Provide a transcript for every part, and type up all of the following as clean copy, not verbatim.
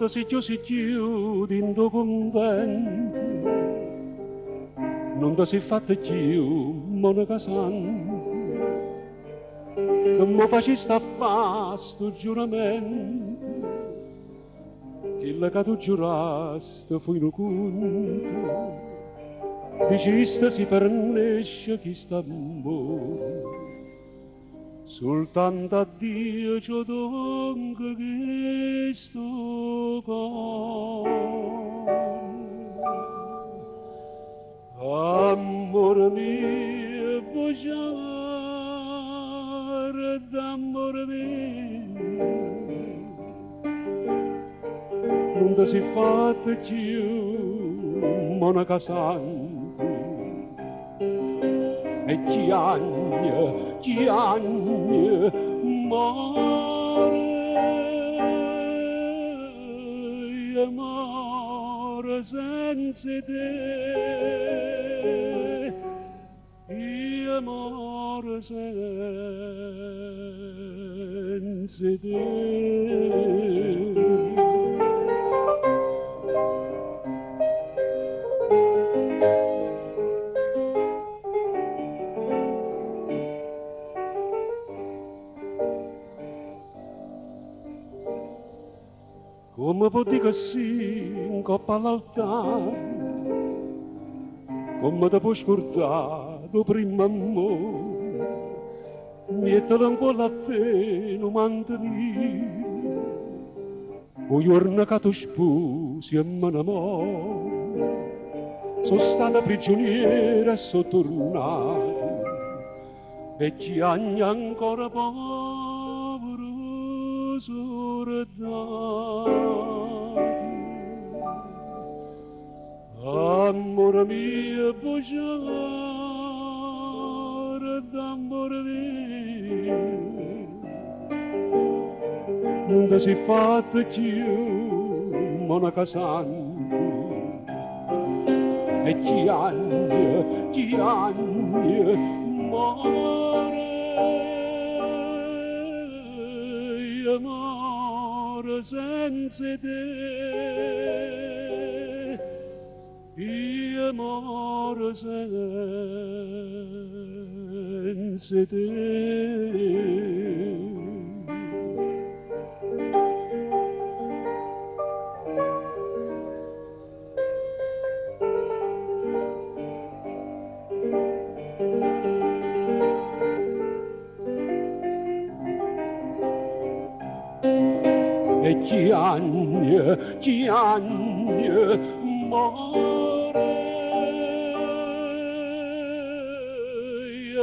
quando si chiude in do convento, non ti si fatta più monaca santa, che mi facesti a fa sto giuramento, che tu giurasti fu in conto, dicesti si pernesce chi sta amore, soltanto a Dio ci donca questo cuore. Amore mio, bugiare d'amore mio, non ti si fatta più monaca santa, e chi agna, amore senza te, amore senza te. Come può dire sì in coppa all'altare, come ti può scordare tu prima amore, mettere un po' a te non mantenere, o giorno che tu sposi e me ne muoio, sono stata prigioniera e sono tornata, e chi anni ancora povero sordato. Amore mio, bugiare d'amore mio, non ti si fatta più monaca santa, e chi anni, amore senza te, amore senza te. E chi agna,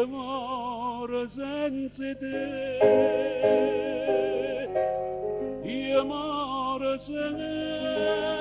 amore senza te, amore senza